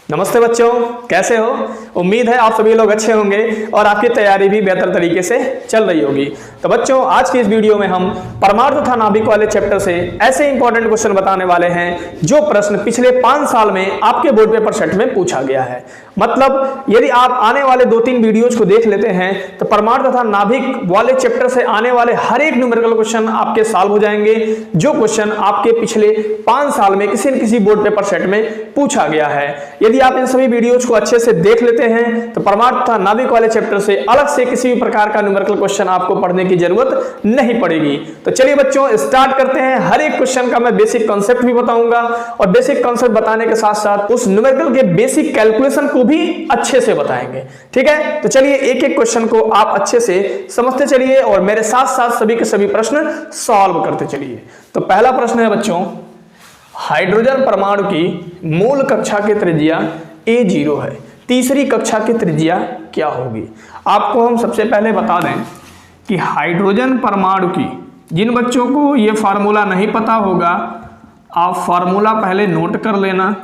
नमस्ते बच्चों, कैसे हो? उम्मीद है आप सभी लोग अच्छे होंगे और आपकी तैयारी भी बेहतर तरीके से चल रही होगी। तो बच्चों, आज की इस वीडियो में हम परमाणु तथा नाभिक वाले चैप्टर से ऐसे इंपॉर्टेंट क्वेश्चन बताने वाले हैं जो प्रश्न पिछले 5 साल में आपके बोर्ड पेपर सेट में पूछा गया है। मतलब यदि आप आने वाले 2-3 वीडियोज को देख लेते हैं तो परमाणु तथा नाभिक वाले चैप्टर से आने वाले हर एक न्यूमेरिकल क्वेश्चन आपके सॉल्व हो जाएंगे, जो क्वेश्चन आपके पिछले 5 साल में किसी न किसी बोर्ड पेपर सेट में पूछा गया है। यदि आप इन सभी वीडियोज को अच्छे से देख लेते हैं तो परमाणु तथा नाभिक वाले चैप्टर से अलग से किसी भी प्रकार का न्यूमेरिकल क्वेश्चन आपको पढ़ने की जरूरत नहीं पड़ेगी। तो चलिए बच्चों, स्टार्ट करते हैं। हर एक क्वेश्चन का मैं बेसिक कॉन्सेप्ट भी बताऊंगा और बेसिक कॉन्सेप्ट बताने के साथ साथ उस न्यूमेरिकल के बेसिक कैलकुलेशन को भी अच्छे से बताएंगे। ठीक है, तो चलिए एक एक क्वेश्चन को आप अच्छे से समझते चलिए और मेरे साथ साथ सभी के सभी प्रश्न सॉल्व करते चलिए। तो पहला प्रश्न है बच्चों, हाइड्रोजन परमाणु की मूल कक्षा की त्रिज्या A0 है, तीसरी कक्षा की त्रिज्या क्या होगी? आपको हम सबसे पहले बता दें कि हाइड्रोजन परमाणु की, जिन बच्चों को यह फार्मूला नहीं पता होगा आप फार्मूला पहले नोट कर लेना।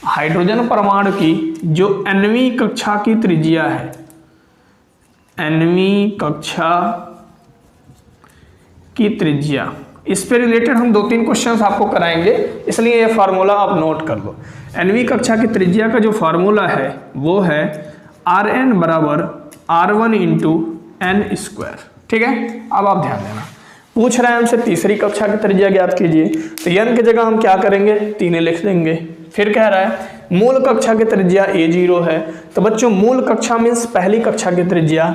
हाइड्रोजन परमाणु की जो nवीं कक्षा की त्रिज्या है, nवीं कक्षा की त्रिज्या, इस पे रिलेटेड हम 2-3 क्वेश्चंस आपको कराएंगे, इसलिए ये फार्मूला आप नोट कर लो। nवीं कक्षा की त्रिज्या का जो फार्मूला है वो है Rn बराबर R1 इंटू n स्क्वायर। ठीक है, अब आप ध्यान देना, पूछ रहे हैं हमसे तीसरी कक्षा की त्रिज्या ज्ञात कीजिए, तो n की जगह हम क्या करेंगे, 3 लिख देंगे। फिर कह रहा है मूल कक्षा की त्रिज्या A0 है, तो बच्चों मूल कक्षा मीन्स पहली कक्षा की त्रिज्या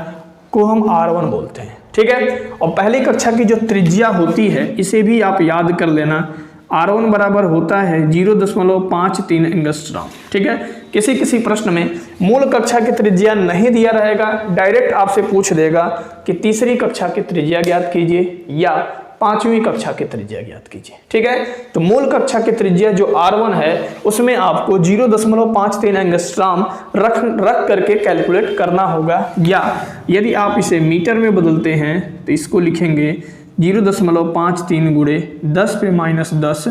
को हम R1 बोलते हैं। ठीक है, और पहली कक्षा की जो त्रिज्या होती है इसे भी आप याद कर लेना, R1 बराबर होता है 0.53 एंगस्ट्रॉम। ठीक है, किसी किसी प्रश्न में मूल कक्षा की त्रिज्या नहीं दिया रहेगा, डायरेक्ट आपसे पूछ देगा कि तीसरी कक्षा की त्रिज्या ज्ञात कीजिए या 5वीं कक्षा की त्रिज्या ज्ञात कीजिए। ठीक है, तो मूल कक्षा की त्रिज्या जो R1 है उसमें आपको 0.53 एंगस्ट्रॉम रख करके कैलकुलेट करना होगा, या यदि आप इसे मीटर में बदलते हैं तो इसको लिखेंगे 0.53 गुणे 10 पे -10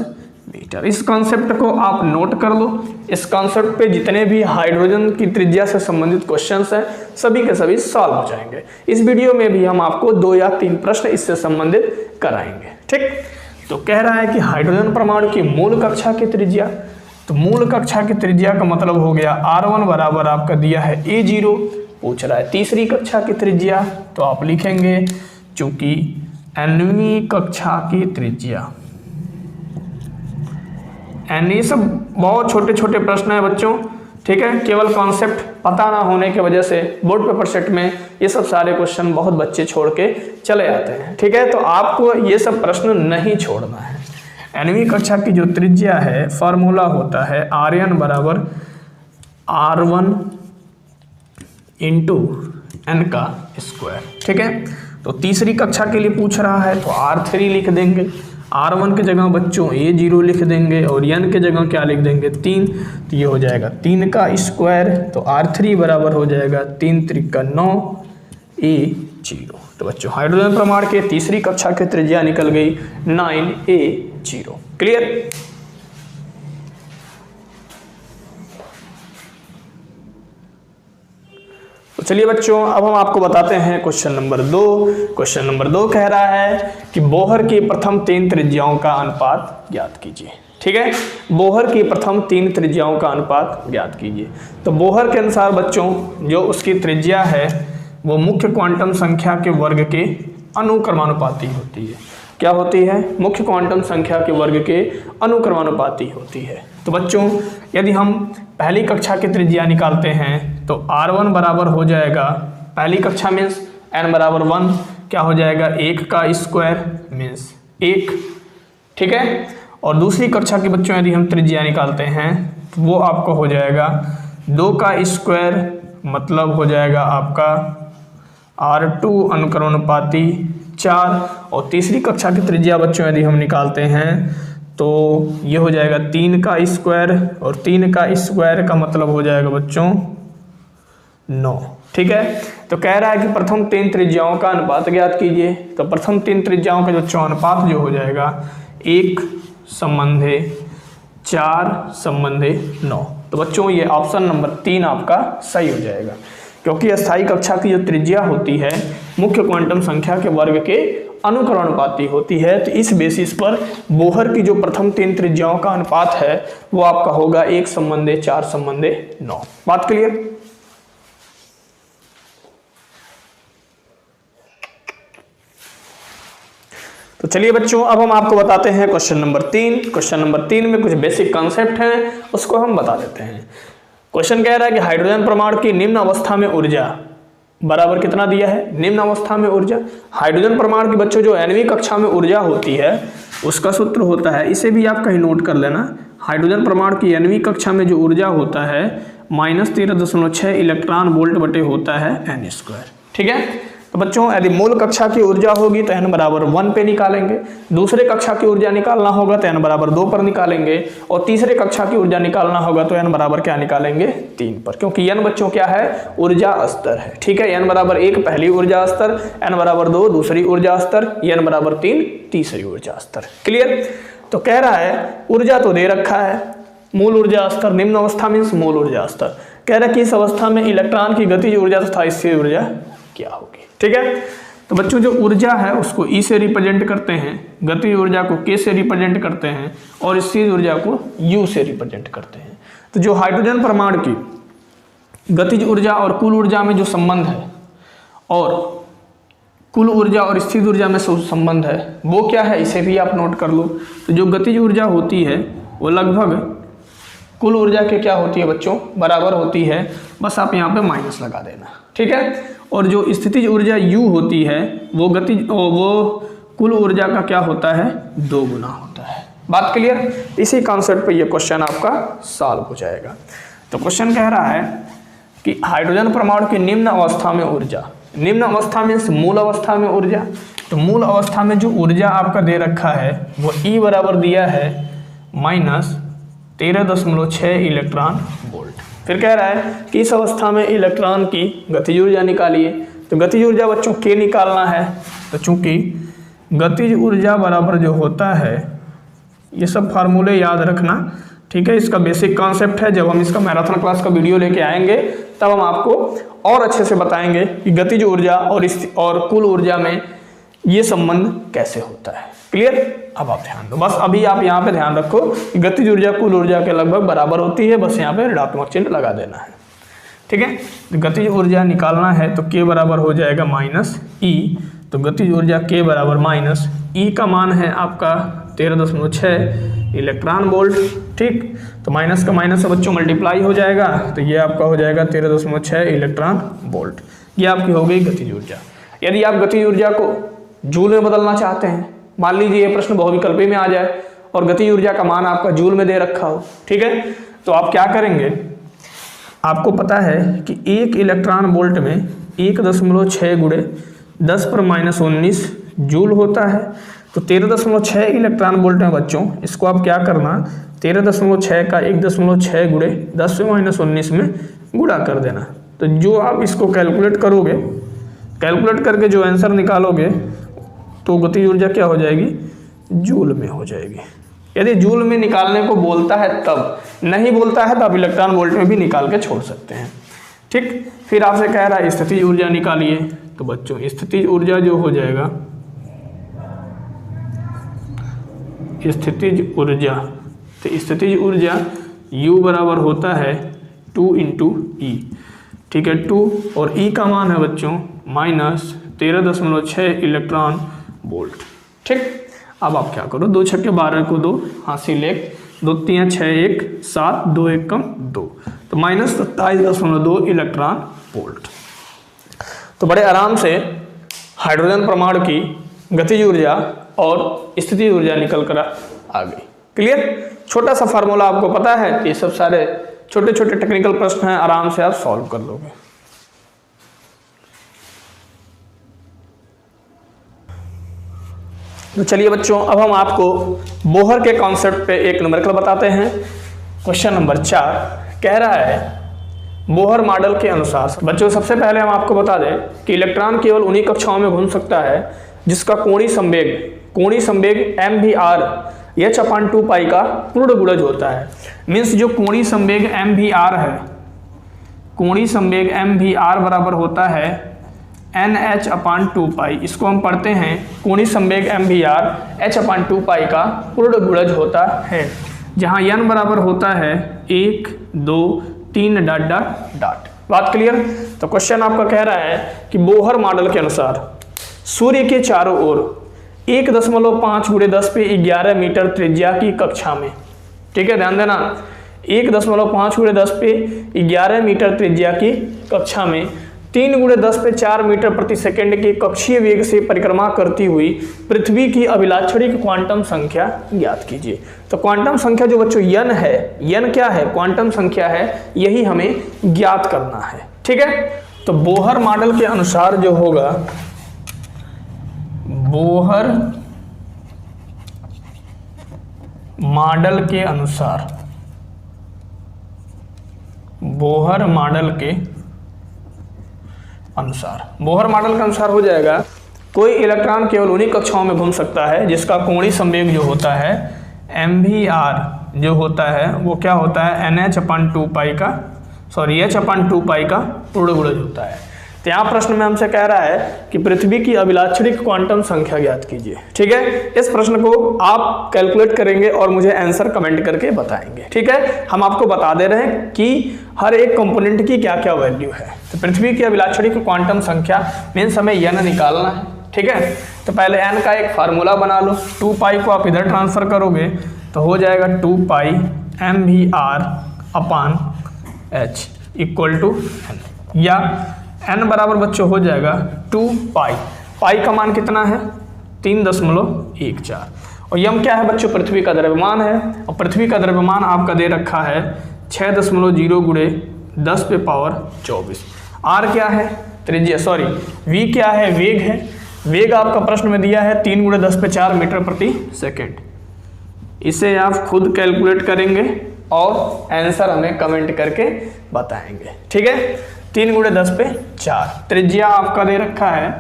मीटर। इस कॉन्सेप्ट को आप नोट कर लो। इस कॉन्सेप्ट पे जितने भी हाइड्रोजन की त्रिज्या से संबंधित क्वेश्चंस हैं सभी के सभी सॉल्व हो जाएंगे। इस वीडियो में भी हम आपको 2 या 3 प्रश्न इससे संबंधित कराएंगे। ठीक, तो कह रहा है कि हाइड्रोजन परमाणु की मूल कक्षा की त्रिज्या, तो मूल कक्षा की त्रिज्या का मतलब हो गया R1 बराबर आपका दिया है A0। पूछ रहा है तीसरी कक्षा की त्रिज्या, तो आप लिखेंगे चूंकि nवीं कक्षा की त्रिज्या, ये सब बहुत छोटे छोटे प्रश्न है बच्चों। ठीक है, केवल कॉन्सेप्ट पता ना होने की वजह से बोर्ड पेपर सेट में ये सब सारे क्वेश्चन बहुत बच्चे छोड़ के चले जाते हैं। ठीक है, तो आपको ये सब प्रश्न नहीं छोड़ना है। nवीं कक्षा की जो त्रिज्या है फार्मूला होता है Rn बराबर R1 इंटू n का स्क्वायर। ठीक है, तो तीसरी कक्षा के लिए पूछ रहा है तो R3 लिख देंगे, R1 की जगह बच्चों A0 लिख देंगे और n की जगह क्या लिख देंगे 3, तो ये हो जाएगा 3 का स्क्वायर, तो R3 बराबर हो जाएगा 3 त्रिका 9 A0। तो बच्चों हाइड्रोजन परमाणु के तीसरी कक्षा की त्रिज्या निकल गई 9A0। क्लियर? तो चलिए बच्चों, अब हम आपको बताते हैं क्वेश्चन नंबर 2। क्वेश्चन नंबर 2 कह रहा है कि बोहर की प्रथम 3 त्रिज्याओं का अनुपात ज्ञात कीजिए। ठीक है, बोहर की प्रथम 3 त्रिज्याओं का अनुपात ज्ञात कीजिए। तो बोहर के अनुसार बच्चों जो उसकी त्रिज्या है वो मुख्य क्वांटम संख्या के वर्ग के अनुक्रमानुपाती होती है। क्या होती है? मुख्य क्वांटम संख्या के वर्ग के अनुक्रमानुपाती होती है। तो बच्चों यदि हम पहली कक्षा की त्रिज्या निकालते हैं तो R1 बराबर हो जाएगा, पहली कक्षा मीन्स n बराबर 1, क्या हो जाएगा 1 का स्क्वायर मीन्स 1। ठीक है, और दूसरी कक्षा के बच्चों यदि हम त्रिज्या निकालते हैं तो वो आपको हो जाएगा 2 का स्क्वायर, मतलब हो जाएगा आपका R2 अनुक्रमानुपाती 4। और तीसरी कक्षा की त्रिज्या बच्चों यदि हम निकालते हैं तो ये हो जाएगा 3 का स्क्वायर, और 3 का स्क्वायर का मतलब हो जाएगा बच्चों 9। ठीक है, तो कह रहा है कि प्रथम 3 त्रिज्याओं का अनुपात ज्ञात कीजिए। तो प्रथम 3 त्रिज्याओं का जो अनुपात जो हो जाएगा 1 संबंधे 4 संबंधे 9। तो बच्चों ये ऑप्शन नंबर 3 आपका सही हो जाएगा, क्योंकि अस्थायी कक्षा की जो त्रिज्या होती है मुख्य क्वांटम संख्या के वर्ग के अनुक्रमानुपाती होती है। तो इस बेसिस पर बोहर की जो प्रथम 3 त्रिज्याओं का अनुपात है वो आपका होगा 1:4:9। बात क्लियर? तो चलिए बच्चों, अब हम आपको बताते हैं क्वेश्चन नंबर 3। क्वेश्चन नंबर 3 में कुछ बेसिक कॉन्सेप्ट हैं, उसको हम बता देते हैं। क्वेश्चन कह रहा है कि हाइड्रोजन परमाणु की निम्न अवस्था में ऊर्जा बराबर कितना दिया है? निम्न अवस्था में ऊर्जा, हाइड्रोजन परमाणु की बच्चों जो nवीं कक्षा में ऊर्जा होती है उसका सूत्र होता है, इसे भी आप कहीं नोट कर लेना। हाइड्रोजन परमाणु की nवीं कक्षा में जो ऊर्जा होता है -13.6 इलेक्ट्रॉन वोल्ट बटे होता है n²। ठीक है, तो बच्चों यदि मूल कक्षा की ऊर्जा होगी तो n बराबर 1 पे निकालेंगे, दूसरे कक्षा की ऊर्जा निकालना होगा तो n बराबर 2 पर निकालेंगे, और तीसरे कक्षा की ऊर्जा निकालना होगा तो n बराबर क्या निकालेंगे? 3 पर, क्योंकि n बच्चों क्या है? ऊर्जा स्तर है। ठीक है, n बराबर 1 पहली ऊर्जा स्तर, n बराबर 2 दूसरी ऊर्जा स्तर, n बराबर 3 तीसरी ऊर्जा स्तर। क्लियर? तो कह रहा है ऊर्जा तो दे रखा है, मूल ऊर्जा स्तर, निम्न अवस्था मीन्स मूल ऊर्जा स्तर। कह रहा है कि इस अवस्था में इलेक्ट्रॉन की गतिज ऊर्जा तथा स्थिर ऊर्जा क्या होगी? ठीक है, तो बच्चों जो ऊर्जा है उसको E से रिप्रेजेंट करते हैं, गतिज ऊर्जा को K से रिप्रेजेंट करते हैं, और स्थिर ऊर्जा को U से रिप्रेजेंट करते हैं। तो जो हाइड्रोजन परमाणु की गतिज ऊर्जा और कुल ऊर्जा में जो संबंध है, और कुल ऊर्जा और स्थिर ऊर्जा में संबंध है, वो क्या है इसे भी आप नोट कर लो। तो जो गतिज ऊर्जा होती है वो लगभग कुल ऊर्जा के क्या होती है बच्चों? बराबर होती है, बस आप यहाँ पे माइनस लगा देना। ठीक है, और जो स्थितिज ऊर्जा U होती है वो कुल ऊर्जा का क्या होता है? 2 गुना होता है। बात क्लियर? इसी कॉन्सेप्ट पे ये क्वेश्चन आपका सॉल्व हो जाएगा। तो क्वेश्चन कह रहा है कि हाइड्रोजन परमाणु की निम्न अवस्था में ऊर्जा, निम्न अवस्था मीन्स मूल अवस्था में ऊर्जा, तो मूल अवस्था में जो ऊर्जा आपका दे रखा है वो E बराबर दिया है -13.6 इलेक्ट्रॉन वोल्ट। फिर कह रहा है कि इस अवस्था में इलेक्ट्रॉन की गतिज ऊर्जा निकालिए। तो गतिज ऊर्जा बच्चों K निकालना है, तो चूंकि गतिज ऊर्जा बराबर जो होता है, ये सब फार्मूले याद रखना। ठीक है, इसका बेसिक कॉन्सेप्ट है, जब हम इसका मैराथन क्लास का वीडियो लेके आएंगे तब हम आपको और अच्छे से बताएंगे कि गतिज ऊर्जा और कुल ऊर्जा में ये संबंध कैसे होता है। क्लियर? अब आप ध्यान दो, बस अभी आप यहाँ पे ध्यान रखो कि गतिज ऊर्जा कुल ऊर्जा के लगभग बराबर होती है, बस यहाँ पे ऋणात्मक चिन्ह लगा देना है। ठीक है, तो गतिज ऊर्जा निकालना है तो K बराबर हो जाएगा -E, तो गतिज ऊर्जा K बराबर -E का मान है आपका 13.6 इलेक्ट्रॉन वोल्ट। ठीक, तो माइनस का माइनस बच्चों मल्टीप्लाई हो जाएगा, तो ये आपका हो जाएगा 13.6 इलेक्ट्रॉन वोल्ट। ये आपकी हो गई गतिज ऊर्जा। यदि आप गतिज ऊर्जा को जूल में बदलना चाहते हैं, मान लीजिए ये प्रश्न बहुविकल्पी में आ जाए और गतिज ऊर्जा का मान आपका जूल में दे रखा हो, ठीक है, तो आप क्या करेंगे? आपको पता है कि 1 इलेक्ट्रॉन वोल्ट में 1.6 गुणे 10⁻⁻19 जूल होता है। तो 13.6 इलेक्ट्रॉन वोल्ट में बच्चों इसको आप क्या करना, 13.6 का 1.6 गुणे 10⁻⁻19 में गुणा कर देना। तो जो आप इसको कैलकुलेट करोगे, कैलकुलेट करके जो आंसर निकालोगे तो गतिज ऊर्जा क्या हो जाएगी? जूल में हो जाएगी। यदि जूल में निकालने को बोलता है तब, नहीं बोलता है तो आप इलेक्ट्रॉन वोल्ट में भी निकाल के छोड़ सकते हैं। ठीक, फिर आपसे कह रहा है स्थितिज ऊर्जा निकालिए। तो बच्चों स्थितिज ऊर्जा जो हो जाएगा, स्थितिज ऊर्जा, तो स्थितिज ऊर्जा U बराबर होता है 2 × E। ठीक है, 2 और E का मान है बच्चों -13.6 इलेक्ट्रॉन वोल्ट। ठीक, अब आप क्या करो, 2 छक्के 12 को 2 हासिल 1, 2 3 6 1 7, 2 1 कम 2, तो -27.2 इलेक्ट्रॉन वोल्ट। तो बड़े आराम से हाइड्रोजन परमाणु की गतिज ऊर्जा और स्थितिज ऊर्जा निकल कर आ गई। क्लियर? छोटा सा फार्मूला आपको पता है, ये सब सारे छोटे छोटे टेक्निकल प्रश्न हैं, आराम से आप सॉल्व कर लोगे। तो चलिए बच्चों, अब हम आपको बोहर के कॉन्सेप्ट पे एक न्यूमेरिकल बताते हैं। क्वेश्चन नंबर 4 कह रहा है बोहर मॉडल के अनुसार। बच्चों सबसे पहले हम आपको बता दें कि इलेक्ट्रॉन केवल उन्हीं कक्षाओं में घूम सकता है जिसका कोणीय संवेग mvr h/2 पाई का पूर्ण गुणज होता है। मीन्स जो कोणीय संवेग mvr है, कोणीय संवेग mvr बराबर होता है NH/2 पाई। इसको हम पढ़ते हैं कोणीय संवेग mvr h/2 पाई का पूर्ण गुणज होता है, जहाँ n बराबर होता है 1 2 3 ... बात क्लियर। तो क्वेश्चन आपका कह रहा है कि बोहर मॉडल के अनुसार सूर्य के चारों ओर 1.5 × 10⁻11 मीटर त्रिज्या की कक्षा में, ठीक है ध्यान देना, 1.5 × 10⁻11 मीटर त्रिज्या की कक्षा में 3 × 10⁴ मीटर प्रति सेकंड के कक्षीय वेग से परिक्रमा करती हुई पृथ्वी की अभिलाक्षणिक क्वांटम संख्या ज्ञात कीजिए। तो क्वांटम संख्या जो बच्चों n है, n क्या है, क्वांटम संख्या है, यही हमें ज्ञात करना है, ठीक है। तो बोहर मॉडल के अनुसार जो होगा, बोहर मॉडल के अनुसार, बोहर मॉडल के अनुसार हो जाएगा, कोई इलेक्ट्रॉन केवल उन्हीं कक्षाओं में घूम सकता है जिसका कोणीय संवेग जो होता है mvr जो होता है वो क्या होता है h/2 पाई का पूर्ण गुणज होता है। तो यहाँ प्रश्न में हमसे कह रहा है कि पृथ्वी की अभिलाक्षणिक क्वांटम संख्या ज्ञात कीजिए, ठीक है। इस प्रश्न को आप कैलकुलेट करेंगे और मुझे आंसर कमेंट करके बताएंगे, ठीक है। हम आपको बता दे रहे हैं कि हर एक कंपोनेंट की क्या क्या वैल्यू है। तो पृथ्वी की अभिलाक्षणिक क्वांटम संख्या मीन्स हमें n निकालना है, ठीक है। तो पहले n का एक फार्मूला बना लो, 2 पाई को आप इधर ट्रांसफर करोगे तो हो जाएगा 2 पाई mvr/h = n, या n बराबर बच्चों हो जाएगा 2 पाई, पाई का मान कितना है 3.14, और यम क्या है बच्चों, पृथ्वी का द्रव्यमान है, और पृथ्वी का द्रव्यमान आपका दे रखा है 6.0 × 10⁻24। r क्या है, त्रिज्या, सॉरी v क्या है, वेग है, वेग आपका प्रश्न में दिया है 3 × 10⁴ मीटर प्रति सेकेंड। इसे आप खुद कैलकुलेट करेंगे और आंसर हमें कमेंट करके बताएंगे, ठीक है। 3 × 10⁴, त्रिज्या आपका दे रखा है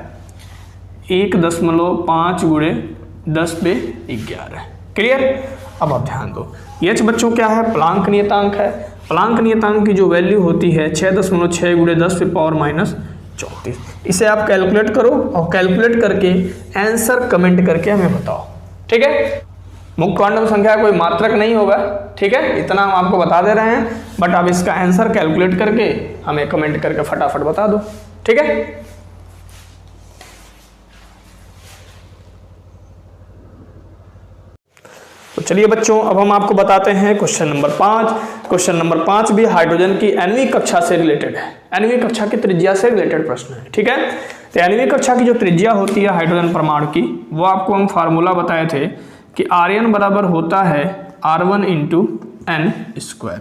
1.5 × 10⁻11, क्लियर। अब आप ध्यान दो, h बच्चों क्या है, प्लांक नियतांक है। प्लांक नियतांक की जो वैल्यू होती है 6.6 × 10⁻34। इसे आप कैलकुलेट करो और कैलकुलेट करके आंसर कमेंट करके हमें बताओ, ठीक है। मुक्त क्वांटम संख्या कोई मात्रक नहीं होगा, ठीक है, इतना हम आपको बता दे रहे हैं, बट आप इसका आंसर कैलकुलेट करके हमें कमेंट करके फटाफट बता दो, ठीक है। तो चलिए बच्चों, अब हम आपको बताते हैं क्वेश्चन नंबर 5। क्वेश्चन नंबर 5 भी हाइड्रोजन की nवीं कक्षा से रिलेटेड है, nवीं कक्षा की त्रिज्या से रिलेटेड प्रश्न है, ठीक है। तो nवीं कक्षा की जो त्रिज्या होती है हाइड्रोजन परमाणु की, वो आपको हम फार्मूला बताए थे कि Rn बराबर होता है R1 × n²।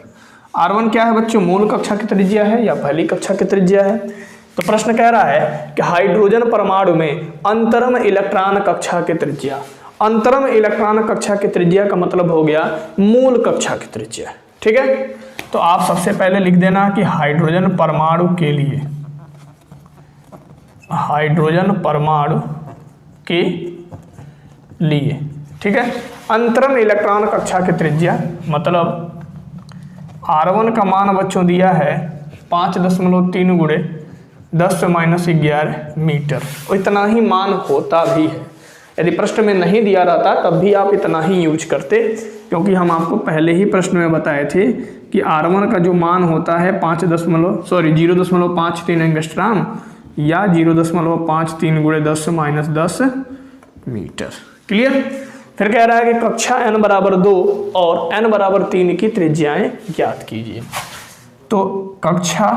R1 क्या है बच्चों, मूल कक्षा की त्रिज्या है या पहली कक्षा की त्रिज्या है। तो प्रश्न कह रहा है कि हाइड्रोजन परमाणु में अंतरम इलेक्ट्रॉन कक्षा की त्रिज्या, अंतरम इलेक्ट्रॉन कक्षा की त्रिज्या का मतलब हो गया मूल कक्षा की त्रिज्या, ठीक है। तो आप सबसे पहले लिख देना कि हाइड्रोजन परमाणु के लिए, हाइड्रोजन परमाणु के लिए, ठीक है, अंतरम इलेक्ट्रॉन कक्षा की त्रिज्या मतलब R1 का मान बच्चों दिया है 5.3 × 10⁻11 मीटर, और इतना ही मान होता भी है। यदि प्रश्न में नहीं दिया रहता तब भी आप इतना ही यूज करते, क्योंकि हम आपको पहले ही प्रश्न में बताए थे कि R1 का जो मान होता है 0.53 एंगस्ट्रॉम या 0.53 × 10⁻10 मीटर, क्लियर। फिर कह रहा है कि कक्षा n बराबर 2 और n बराबर 3 की त्रिज्याएं ज्ञात कीजिए। तो कक्षा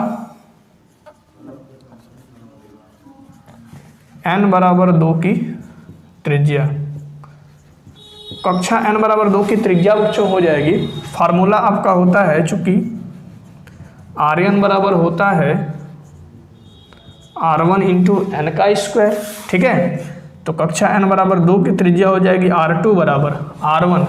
n बराबर 2 की त्रिज्या, कक्षा n बराबर 2 की त्रिज्या बच्चों हो जाएगी, फार्मूला आपका होता है, चूंकि Rn बराबर होता है R1 × n², ठीक है। तो कक्षा n बराबर 2 की त्रिज्या हो जाएगी R2 बराबर R1।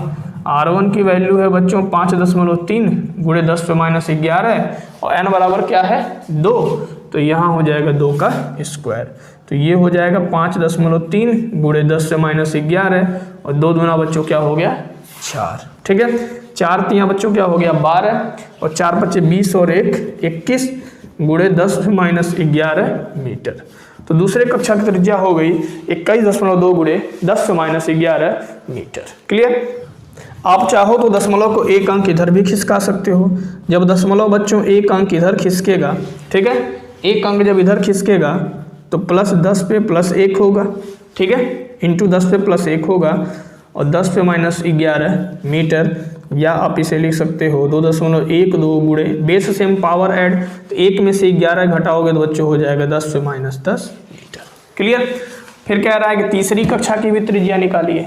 R1 की वैल्यू है बच्चों 5.3 × 10⁻11 और n बराबर क्या है 2, तो यहाँ हो जाएगा 2 का स्क्वायर। तो ये हो जाएगा 5.3 × 10⁻11 और 2 दूना बच्चों क्या हो गया 4। ठीक है, 4 तियां बच्चों क्या हो गया 12 और 4 बच्चे 20 और 1 21 गुणे 10⁻11 मीटर। तो दूसरे कक्षा की त्रिज्या हो गई 21.2 गुणे 10⁻11 मीटर। क्लियर। आप चाहो तो दशमलव को एक अंक इधर भी खिसका सकते हो। जब दशमलव बच्चों एक अंक इधर खिसकेगा, ठीक है, एक अंक जब इधर खिसकेगा तो +10 पे +1 होगा, ठीक है, इंटू 10 पे +1 होगा और 10 पे -11 मीटर, या आप इसे लिख सकते हो 2.12 गुणे बेस सेम पावर ऐड, तो 1 में से 11 घटाओगे तो बच्चों हो जाएगा 10 पे -10 मीटर। क्लियर। फिर कह रहा है कि तीसरी कक्षा की भी त्रिज्या निकालिए।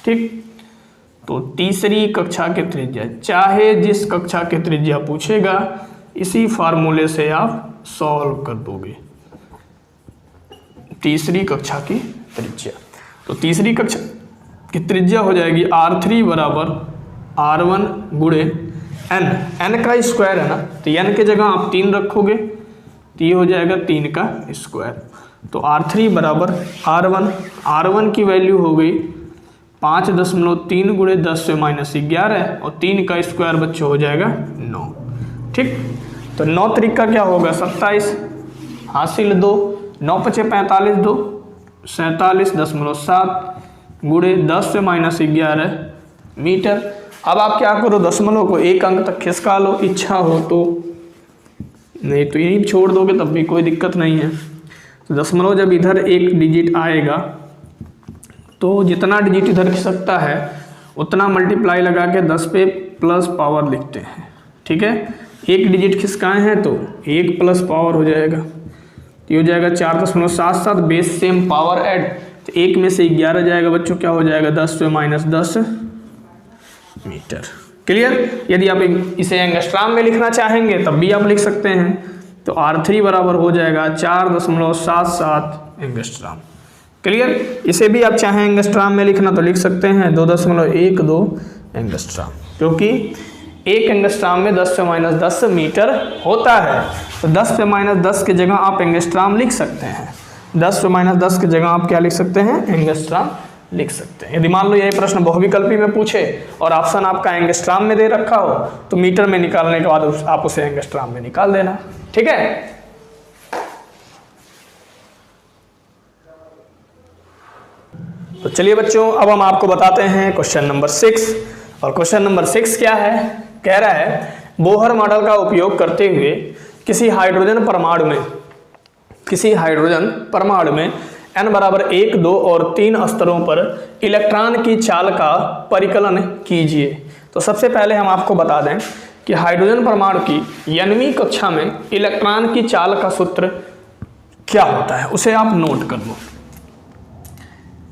ठीक, तो तीसरी कक्षा की त्रिज्या, चाहे जिस कक्षा की त्रिज्या पूछेगा इसी फार्मूले से आप सॉल्व कर दोगे। तीसरी कक्षा की त्रिज्या, तो तीसरी कक्षा की त्रिज्या हो जाएगी R3 बराबर R1 गुणे n, n का स्क्वायर है ना, तो n के जगह आप 3 रखोगे तो ये हो जाएगा 3 का स्क्वायर। तो R3 बराबर R1 की वैल्यू हो गई 5.3 गुणे 10 से -11 और 3 का स्क्वायर बच्चों हो जाएगा 9। ठीक, तो 9 तरीका क्या होगा 27 हासिल 2, 9 × 5 = 45, 2 47.7 गुणे 10 से -11 मीटर। अब आप क्या करो, दशमलव को एक अंक तक खिसका लो, इच्छा हो तो, नहीं तो यहीं छोड़ दोगे तब भी कोई दिक्कत नहीं है। तो दशमलव जब इधर एक डिजिट आएगा तो जितना डिजिट इधर खिसकता है उतना मल्टीप्लाई लगा के 10 पे प्लस पावर लिखते हैं। ठीक है, एक डिजिट खिसकाए हैं तो 1 प्लस पावर हो जाएगा, ये हो जाएगा 4.77 बेस सेम पावर ऐड, तो 1 में से 11 जाएगा बच्चों, क्या हो जाएगा 10 पे -10 मीटर। क्लियर। यदि आप इसे एंगस्ट्राम में लिखना चाहेंगे तब भी आप लिख सकते हैं, तो R3 बराबर हो जाएगा 4.77 एंगस्ट्राम। क्लियर। इसे भी आप चाहें एंगस्ट्राम में लिखना तो लिख सकते हैं 2.12 एंगस्ट्राम, क्योंकि एक एंगस्ट्राम में 10 से -10 मीटर होता है। तो 10 पे -10 की जगह आप एंगस्ट्राम लिख सकते हैं, 10 पे -10 की जगह आप क्या लिख सकते हैं, एंगस्ट्राम लिख सकते हैं। यदि मान लो यही प्रश्न बहुविकल्पी में पूछे और ऑप्शन आपका एंगस्ट्राम में दे रखा हो तो मीटर में निकालने के बाद आप उसे एंगस्ट्राम में निकाल देना। ठीक है। तो चलिए बच्चों, अब हम आपको बताते हैं क्वेश्चन नंबर 6। और क्वेश्चन नंबर 6 क्या है, कह रहा है बोहर मॉडल का उपयोग करते हुए किसी हाइड्रोजन परमाणु में n बराबर 1, 2 और 3 स्तरों पर इलेक्ट्रॉन की चाल का परिकलन कीजिए। तो सबसे पहले हम आपको बता दें कि हाइड्रोजन परमाणु की nवीं कक्षा में इलेक्ट्रॉन की चाल का सूत्र क्या होता है, उसे आप नोट कर लो।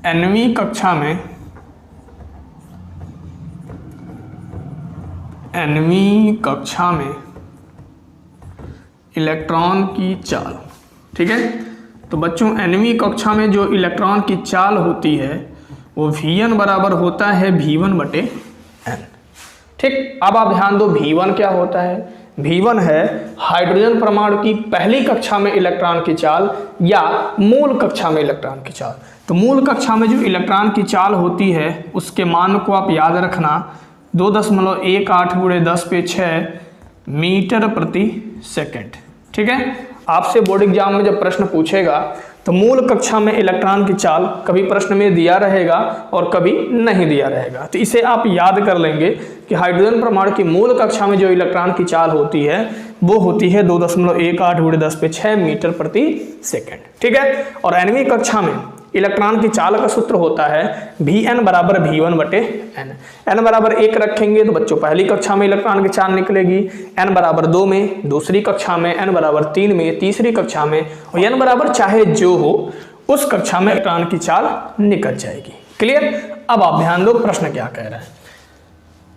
nवीं कक्षा में इलेक्ट्रॉन की चाल, ठीक है। तो बच्चों nवीं कक्षा में जो इलेक्ट्रॉन की चाल होती है वो Vn बराबर होता है V1/n। ठीक, अब आप ध्यान दो V1 क्या होता है। V1 है हाइड्रोजन परमाणु की पहली कक्षा में इलेक्ट्रॉन की चाल या मूल कक्षा में इलेक्ट्रॉन की चाल। तो मूल कक्षा में जो इलेक्ट्रॉन की चाल होती है उसके मान को आप याद रखना 2.18 गुणे 10 पे 6 मीटर प्रति सेकंड। ठीक है, आपसे बोर्ड एग्जाम में जब प्रश्न पूछेगा तो मूल कक्षा में इलेक्ट्रॉन की चाल कभी प्रश्न में दिया रहेगा और कभी नहीं दिया रहेगा। तो इसे आप याद कर लेंगे कि हाइड्रोजन परमाणु की मूल कक्षा में जो इलेक्ट्रॉन की चाल होती है वो होती है 2.18 गुणे 10 पे 6 मीटर प्रति सेकंड। ठीक है, और nवीं कक्षा में इलेक्ट्रॉन की चाल का सूत्र होता है Vn बराबर V1/n। n बराबर 1 रखेंगे तो बच्चों पहली कक्षा में इलेक्ट्रॉन की चाल निकलेगी, n बराबर 2 में दूसरी कक्षा में, n बराबर 3 में तीसरी कक्षा में, और n बराबर चाहे जो हो उस कक्षा में इलेक्ट्रॉन की चाल निकल जाएगी। क्लियर। अब आप ध्यान दो प्रश्न क्या कह रहा है।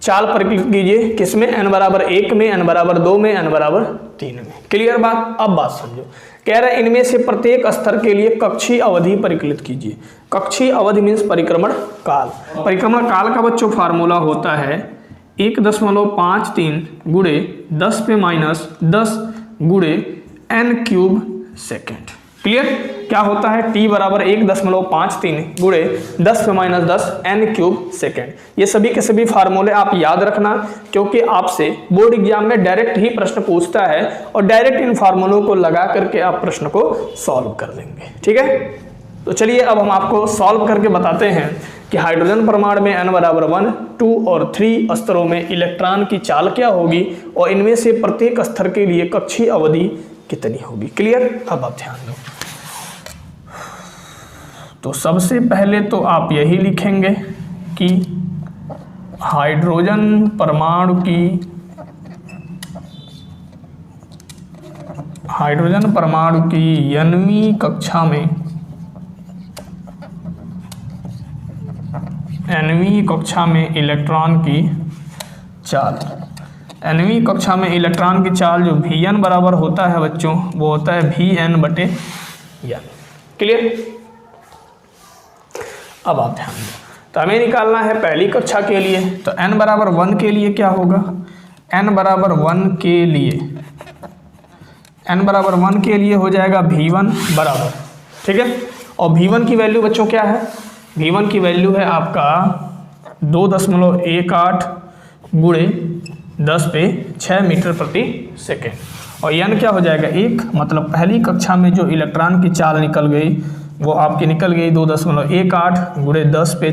चाल परिकलित कीजिए किसमें, n बराबर 1 में, n बराबर 2 में, n बराबर 3 में। क्लियर बात। अब बात समझो, कह रहा है इनमें से प्रत्येक स्तर के लिए कक्षीय अवधि परिकलित कीजिए। कक्षीय अवधि मीन्स परिक्रमण काल। परिक्रमण काल का बच्चों फार्मूला होता है 1.53 गुणे 10 पे -10 गुणे n³ सेकेंड। क्लियर। क्या होता है, t बराबर 1.53 गुणे 10⁻10 n³ सेकेंड। ये सभी के सभी फार्मूले आप याद रखना, क्योंकि आपसे बोर्ड एग्जाम में डायरेक्ट ही प्रश्न पूछता है और डायरेक्ट इन फार्मूलों को लगा करके आप प्रश्न को सॉल्व कर लेंगे। ठीक है, तो चलिए अब हम आपको सॉल्व करके बताते हैं कि हाइड्रोजन परमाणु में n बराबर 1, 2 और 3 स्तरों में इलेक्ट्रॉन की चाल क्या होगी और इनमें से प्रत्येक स्तर के लिए कक्षीय अवधि कितनी होगी। क्लियर? अब आप ध्यान दो। तो सबसे पहले तो आप यही लिखेंगे कि हाइड्रोजन परमाणु की nवीं कक्षा में इलेक्ट्रॉन की चाल, nवीं कक्षा में इलेक्ट्रॉन की चाल जो Vn बराबर होता है बच्चों, वो होता है Vn/n। क्लियर? अब आप ध्यान दें, तो हमें निकालना है पहली कक्षा के लिए। तो n बराबर 1 के लिए क्या होगा, n बराबर 1 के लिए हो जाएगा V1 बराबर, ठीक है। और V1 की वैल्यू बच्चों क्या है, V1 की वैल्यू है आपका 2.18 गुणे 10⁶ मीटर प्रति सेकेंड। और n क्या हो जाएगा 1, मतलब पहली कक्षा में जो इलेक्ट्रॉन की चाल निकल गई वो आपकी निकल गई 2.18 गुणे 10⁶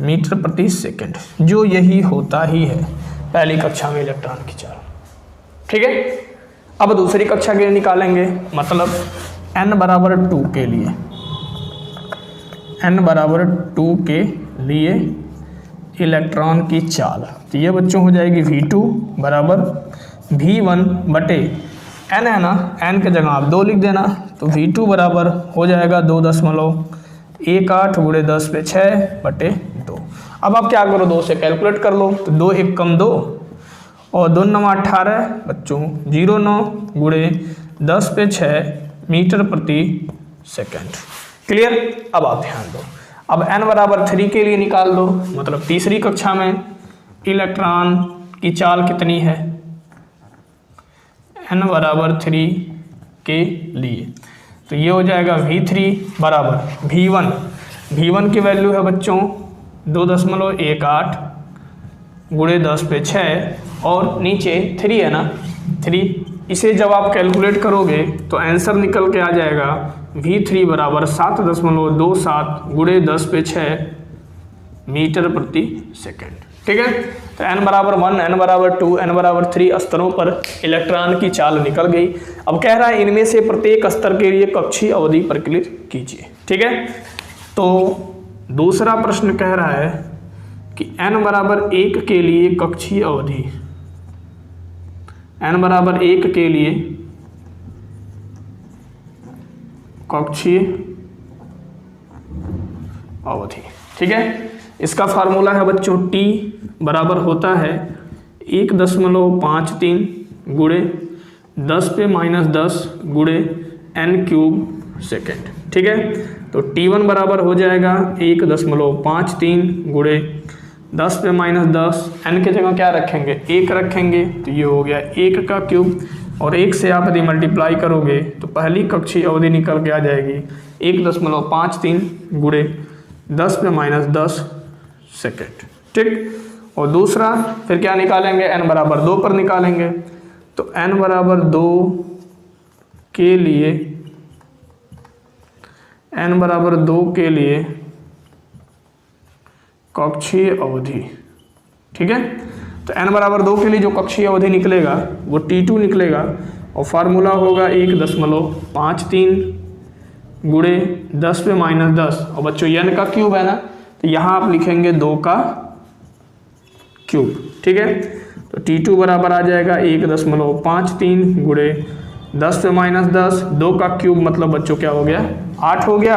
मीटर प्रति सेकेंड, जो यही होता ही है पहली कक्षा में इलेक्ट्रॉन की चाल। ठीक है, अब दूसरी कक्षा के लिए निकालेंगे, मतलब n बराबर 2 के लिए, n बराबर 2 के लिए इलेक्ट्रॉन की चाल। तो ये बच्चों हो जाएगी V2 बराबर V1/n है ना, n के जगह आप 2 लिख देना। तो V2 बराबर हो जाएगा 2.18 गुणे 10⁶/2। अब आप क्या करो, 2 से कैलकुलेट कर लो। तो 2 1 कम 2 और 2 9 18 बच्चों 0.9 गुणे 10⁶ मीटर प्रति सेकेंड। क्लियर? अब आप ध्यान दो, अब n बराबर 3 के लिए निकाल दो, मतलब तीसरी कक्षा में इलेक्ट्रॉन की चाल कितनी है, n बराबर 3 के लिए। तो ये हो जाएगा V3 बराबर V1 की वैल्यू है बच्चों 2.18 गुणे 10⁻⁶ और नीचे 3 है ना 3, इसे जब आप कैलकुलेट करोगे तो आंसर निकल के आ जाएगा V3 बराबर 7.27 गुणे 10⁻⁶ मीटर प्रति सेकेंड। ठीक है, तो n बराबर 1, n बराबर 2, n बराबर 3 स्तरों पर इलेक्ट्रॉन की चाल निकल गई। अब कह रहा है इनमें से प्रत्येक स्तर के लिए कक्षीय अवधि प्रकलित कीजिए। ठीक है, तो दूसरा प्रश्न कह रहा है कि n बराबर 1 के लिए कक्षीय अवधि, n बराबर 1 के लिए कक्षीय अवधि। ठीक है, इसका फार्मूला है बच्चों T बराबर होता है 1.53 गुणे 10⁻⁻10 गुणे n³ सेकेंड। ठीक है, तो T1 बराबर हो जाएगा 1.53 गुणे 10⁻⁻10, n के जगह क्या रखेंगे 1 रखेंगे, तो ये हो गया 1 का क्यूब, और 1 से आप यदि मल्टीप्लाई करोगे तो पहली कक्षीय अवधि निकल के आ जाएगी 1.53 गुणे 10⁻⁻10 सेकेंड। ठीक, और दूसरा फिर क्या निकालेंगे, n बराबर 2 पर निकालेंगे। तो n बराबर 2 के लिए, n बराबर 2 के लिए कक्षीय अवधि। ठीक है, तो n बराबर 2 के लिए जो कक्षीय अवधि निकलेगा वो T2 निकलेगा, और फार्मूला होगा 1.53 गुणे 10⁻⁻10, और बच्चों n का क्यूब है ना, तो यहाँ आप लिखेंगे 2 का क्यूब। ठीक है, तो T2 बराबर आ जाएगा 1.53 गुणे 10⁻⁻10, 2 का क्यूब मतलब बच्चों क्या हो गया 8 हो गया।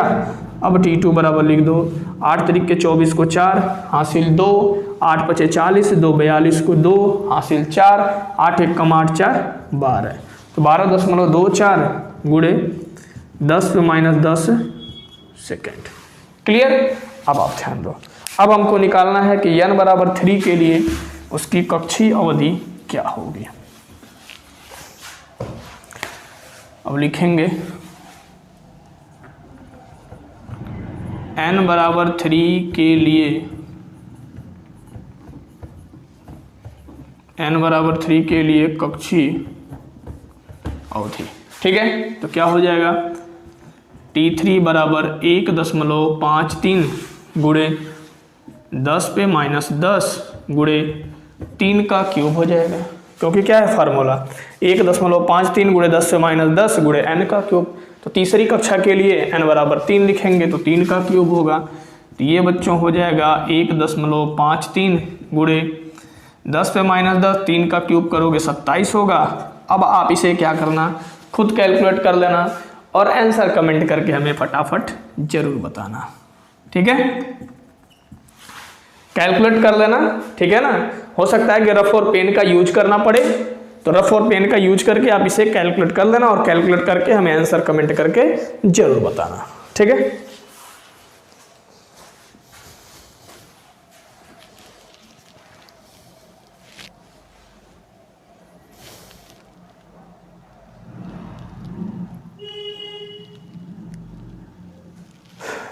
अब T2 बराबर लिख दो, 8 तरीके 24 को 4 हासिल 2, 8 × 5 = 40, 2 42 को 2 हासिल 4, 8 1 = 8 4 12, तो 12.24 गुणे 10⁻⁻10 सेकेंड। क्लियर? अब आप ध्यान दो, अब हमको निकालना है कि n बराबर 3 के लिए उसकी कक्षीय अवधि क्या होगी। अब लिखेंगे n बराबर 3 के लिए n बराबर 3 के लिए कक्षीय अवधि। ठीक है, तो क्या हो जाएगा T3 बराबर 1.53 गुणे 10 पे -10 गुणे 3 का क्यूब हो जाएगा, क्योंकि क्या है फार्मूला 1.53 गुणे 10 से -10 गुणे n का क्यूब। तो तीसरी कक्षा के लिए n बराबर 3 लिखेंगे तो 3 का क्यूब होगा। तो ये बच्चों हो जाएगा 1.53 गुणे 10 पे -10, 3 का क्यूब करोगे 27 होगा। अब आप इसे क्या करना, खुद कैलकुलेट कर लेना और आंसर कमेंट करके हमें फटाफट जरूर बताना। ठीक है, कैलकुलेट कर लेना। ठीक है ना, हो सकता है कि रफ और पेन का यूज करना पड़े, तो रफ और पेन का यूज करके आप इसे कैलकुलेट कर लेना और कैलकुलेट करके हमें आंसर कमेंट करके जरूर बताना। ठीक है,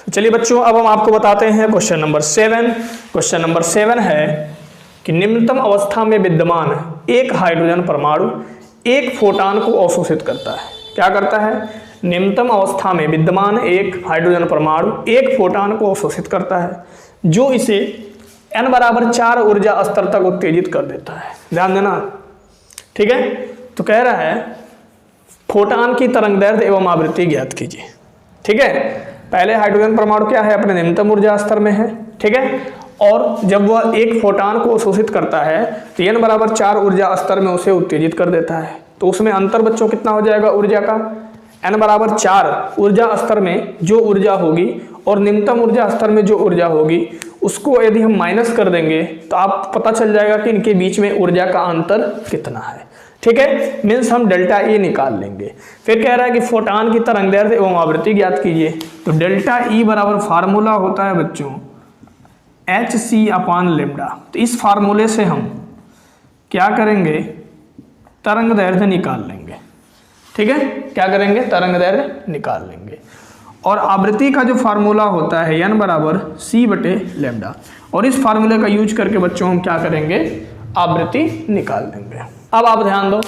चलिए बच्चों, अब हम आपको बताते हैं क्वेश्चन नंबर 7। क्वेश्चन नंबर 7 है कि निम्नतम अवस्था में विद्यमान एक हाइड्रोजन परमाणु एक फोटॉन को अवशोषित करता है। क्या करता है, निम्नतम अवस्था में विद्यमान एक हाइड्रोजन परमाणु एक फोटॉन को अवशोषित करता है, जो इसे n बराबर 4 ऊर्जा स्तर तक उत्तेजित कर देता है। ध्यान देना। ठीक है, तो कह रहा है फोटॉन की तरंगदैर्ध्य एवं आवृत्ति ज्ञात कीजिए। ठीक है, पहले हाइड्रोजन परमाणु क्या है, अपने निम्नतम ऊर्जा स्तर में है। ठीक है, और जब वह एक फोटॉन को अवशोषित करता है तो n बराबर 4 ऊर्जा स्तर में उसे उत्तेजित कर देता है। तो उसमें अंतर बच्चों कितना हो जाएगा ऊर्जा का, n बराबर 4 ऊर्जा स्तर में जो ऊर्जा होगी और निम्नतम ऊर्जा स्तर में जो ऊर्जा होगी उसको यदि हम माइनस कर देंगे तो आप पता चल जाएगा कि इनके बीच में ऊर्जा का अंतर कितना है। ठीक है, मीन्स हम डेल्टा E निकाल लेंगे। फिर कह रहा है कि फोटॉन की तरंगदैर्ध्य एवं आवृत्ति ज्ञात कीजिए। तो डेल्टा E बराबर फार्मूला होता है बच्चों hc/λ। तो इस फार्मूले से हम क्या करेंगे, तरंगदैर्ध्य निकाल लेंगे। ठीक है, क्या करेंगे, तरंगदैर्ध्य निकाल लेंगे। और आवृत्ति का जो फार्मूला होता है n बराबर c/λ, और इस फार्मूले का यूज करके बच्चों हम क्या करेंगे, आवृत्ति निकाल लेंगे। अब आप ध्यान दो,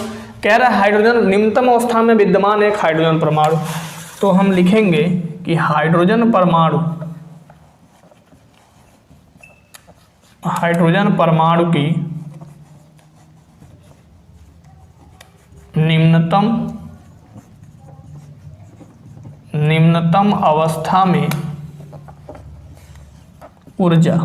कह रहा है हाइड्रोजन निम्नतम अवस्था में विद्यमान एक हाइड्रोजन परमाणु, तो हम लिखेंगे कि हाइड्रोजन परमाणु की निम्नतम अवस्था में ऊर्जा,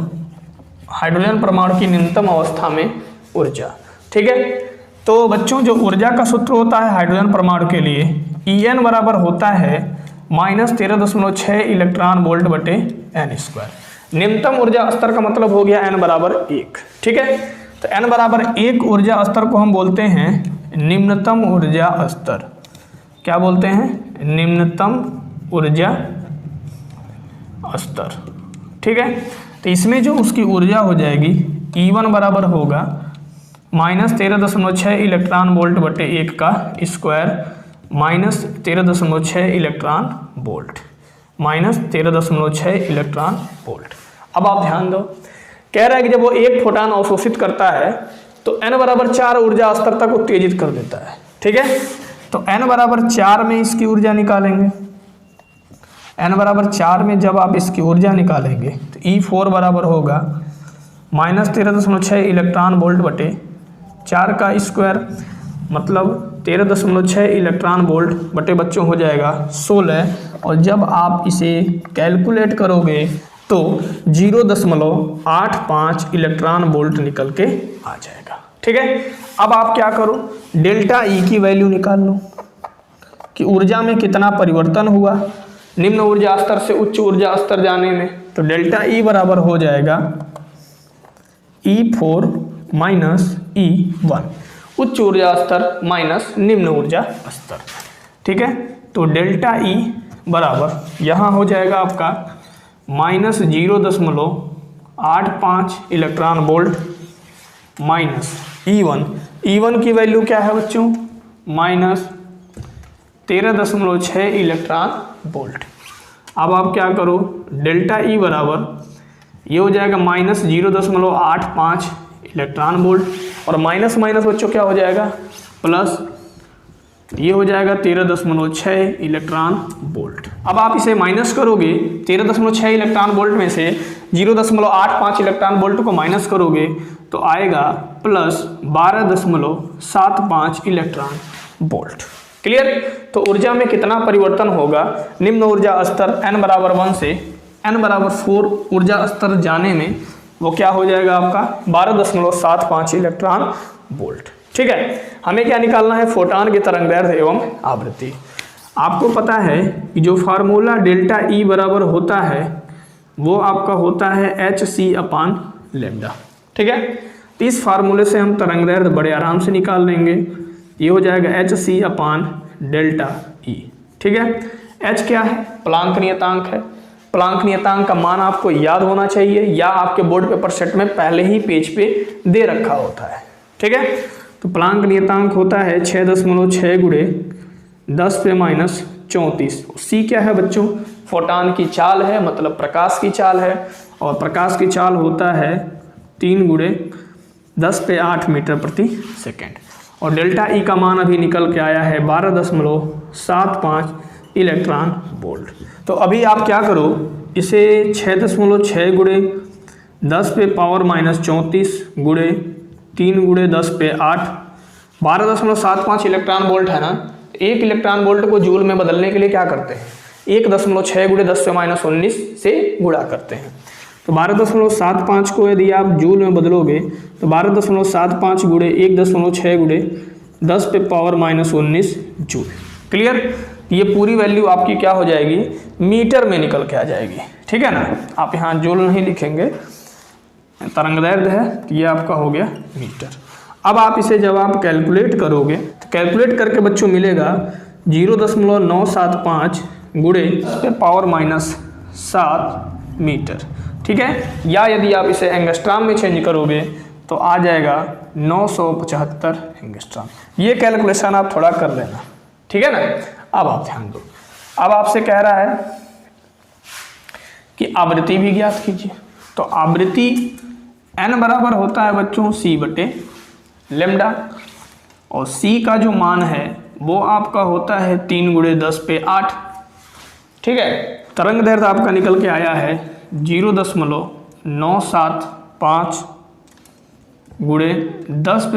हाइड्रोजन परमाणु की निम्नतम अवस्था में ऊर्जा। ठीक है, तो बच्चों जो ऊर्जा का सूत्र होता है हाइड्रोजन परमाणु के लिए En बराबर होता है -13.6 इलेक्ट्रॉन वोल्ट बटे n²। निम्नतम ऊर्जा स्तर का मतलब हो गया n बराबर 1। ठीक है, तो n बराबर 1 ऊर्जा स्तर को हम बोलते हैं निम्नतम ऊर्जा स्तर। क्या बोलते हैं, निम्नतम ऊर्जा स्तर। ठीक है, तो इसमें जो उसकी ऊर्जा हो जाएगी E1 बराबर होगा -13.6 इलेक्ट्रॉन वोल्ट बटे 1 का square, -13.6 electron volt, -13.6 electron volt. अब आप ध्यान दो, कह रहा है कि जब वो एक फोटॉन अवशोषित करता है तो n बराबर 4 ऊर्जा स्तर तक उत्तेजित कर देता है। ठीक है, तो n बराबर 4 में इसकी ऊर्जा निकालेंगे। n बराबर 4 में जब आप इसकी ऊर्जा निकालेंगे तो E4 बराबर होगा -13.6 इलेक्ट्रॉन वोल्ट बटे 4 का स्क्वायर, मतलब 13.6 इलेक्ट्रॉन वोल्ट बटे बच्चों हो जाएगा 16। और जब आप इसे कैलकुलेट करोगे तो 0.85 इलेक्ट्रॉन वोल्ट निकल के आ जाएगा। ठीक है, अब आप क्या करो, डेल्टा E की वैल्यू निकाल लो कि ऊर्जा में कितना परिवर्तन हुआ निम्न ऊर्जा स्तर से उच्च ऊर्जा स्तर जाने में। तो डेल्टा E बराबर हो जाएगा E4 माइनस E1, उच्च ऊर्जा स्तर माइनस निम्न ऊर्जा स्तर। ठीक है, तो डेल्टा E बराबर यहाँ हो जाएगा आपका -0.85 इलेक्ट्रॉन वोल्ट माइनस E1 की वैल्यू क्या है बच्चों, -13.6 इलेक्ट्रॉन वोल्ट। अब आप क्या करो, डेल्टा ई बराबर ये हो जाएगा -0.85 इलेक्ट्रॉन वोल्ट, और माइनस माइनस बच्चों क्या हो जाएगा प्लस, ये हो जाएगा 13.6 इलेक्ट्रॉन वोल्ट। अब आप इसे माइनस करोगे, 13.6 इलेक्ट्रॉन वोल्ट में से 0.85 इलेक्ट्रॉन वोल्ट को माइनस करोगे तो आएगा प्लस 12.75 इलेक्ट्रॉन वोल्ट। क्लियर। तो ऊर्जा में कितना परिवर्तन होगा, निम्न ऊर्जा स्तर n बराबर 1 से n बराबर 4 ऊर्जा स्तर जाने में वो क्या हो जाएगा आपका 12.75 इलेक्ट्रॉन वोल्ट। ठीक है। हमें क्या निकालना है, फोटॉन की तरंगदैर्ध्य एवं आवृत्ति। आपको पता है कि जो फार्मूला डेल्टा ई बराबर होता है वो आपका होता है hc/λ। ठीक है। तो इस फार्मूले से हम तरंगदैर्ध्य बड़े आराम से निकाल लेंगे। ये हो जाएगा hc/ΔE। ठीक है। h क्या है, प्लांक नियतांक है। प्लांक नियतांक का मान आपको याद होना चाहिए या आपके बोर्ड पेपर सेट में पहले ही पेज पे दे रखा होता है। ठीक है। तो प्लांक नियतांक होता है 6.6 गुणे 10⁻⁻34। सी क्या है बच्चों, फोटॉन की चाल है, मतलब प्रकाश की चाल है, और प्रकाश की चाल होता है 3 गुणे 10⁸ मीटर प्रति सेकेंड। और डेल्टा ई का मान अभी निकल के आया है 12.75 इलेक्ट्रॉन वोल्ट। तो अभी आप क्या करो, इसे 6.6 गुणे 10⁻⁻34 गुणे 3 गुणे 10⁸ 12.75 इलेक्ट्रॉन वोल्ट है ना। 1 इलेक्ट्रॉन वोल्ट को जूल में बदलने के लिए क्या करते हैं, 1.6 गुणे 10⁻⁻19 से गुणा करते हैं। तो 12.75 को यदि आप जूल में बदलोगे तो 12.75 गुणे 1.6 गुणे 10⁻⁻19 जूल। क्लियर। ये पूरी वैल्यू आपकी क्या हो जाएगी, मीटर में निकल के आ जाएगी। ठीक है ना। आप यहाँ जूल नहीं लिखेंगे, तरंगदैर्ध्य है, तो ये आपका हो गया मीटर। अब आप इसे जब आप कैलकुलेट करोगे तो कैलकुलेट करके बच्चों मिलेगा 0.975 गुणे 10⁻⁷ मीटर। ठीक है। या यदि आप इसे एंगस्ट्राम में चेंज करोगे तो आ जाएगा 975 एंगस्ट्राम। ये कैलकुलेशन आप थोड़ा कर लेना। ठीक है ना। अब आप ध्यान दो, अब आपसे कह रहा है कि आवृत्ति भी ज्ञात कीजिए। तो आवृत्ति n बराबर होता है बच्चों c/λ, और c का जो मान है वो आपका होता है 3 गुणे 10⁸। ठीक है। तरंगदैर्ध्य आपका निकल के आया है 0.975 गुणे 10⁻⁷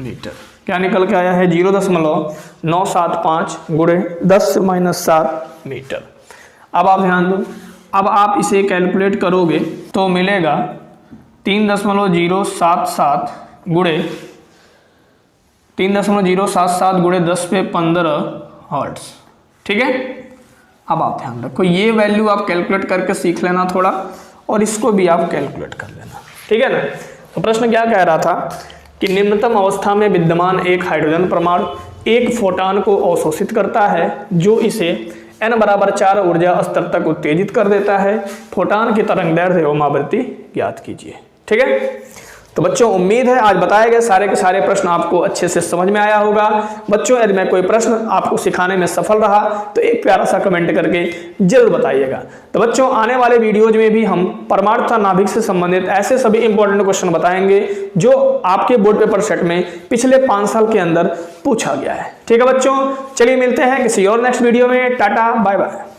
मीटर। क्या निकल के आया है, 0.975 गुणे 10⁻⁷ मीटर। अब आप ध्यान दो, अब आप इसे कैलकुलेट करोगे तो मिलेगा 3.077 गुणे 10⁻15 हर्ट्ज। ठीक है। अब आप ध्यान रखो, ये वैल्यू आप कैलकुलेट करके सीख लेना थोड़ा, और इसको भी आप कैलकुलेट कर लेना। ठीक है ना। तो प्रश्न क्या कह रहा था कि निम्नतम अवस्था में विद्यमान एक हाइड्रोजन परमाणु एक फोटॉन को अवशोषित करता है जो इसे n बराबर 4 ऊर्जा स्तर तक उत्तेजित कर देता है। फोटॉन की तरंगदैर्ध्य एवं आवृत्ति ज्ञात कीजिए। ठीक है। तो बच्चों उम्मीद है आज बताए गए सारे के सारे प्रश्न आपको अच्छे से समझ में आया होगा। बच्चों यदि मैं कोई प्रश्न आपको सिखाने में सफल रहा तो एक प्यारा सा कमेंट करके जरूर बताइएगा। तो बच्चों आने वाले वीडियोज में भी हम परमाणु तथा नाभिक से संबंधित ऐसे सभी इंपॉर्टेंट क्वेश्चन बताएंगे जो आपके बोर्ड पेपर सेट में पिछले 5 साल के अंदर पूछा गया है। ठीक है बच्चों, चलिए मिलते हैं किसी और नेक्स्ट वीडियो में। Tata bye bye.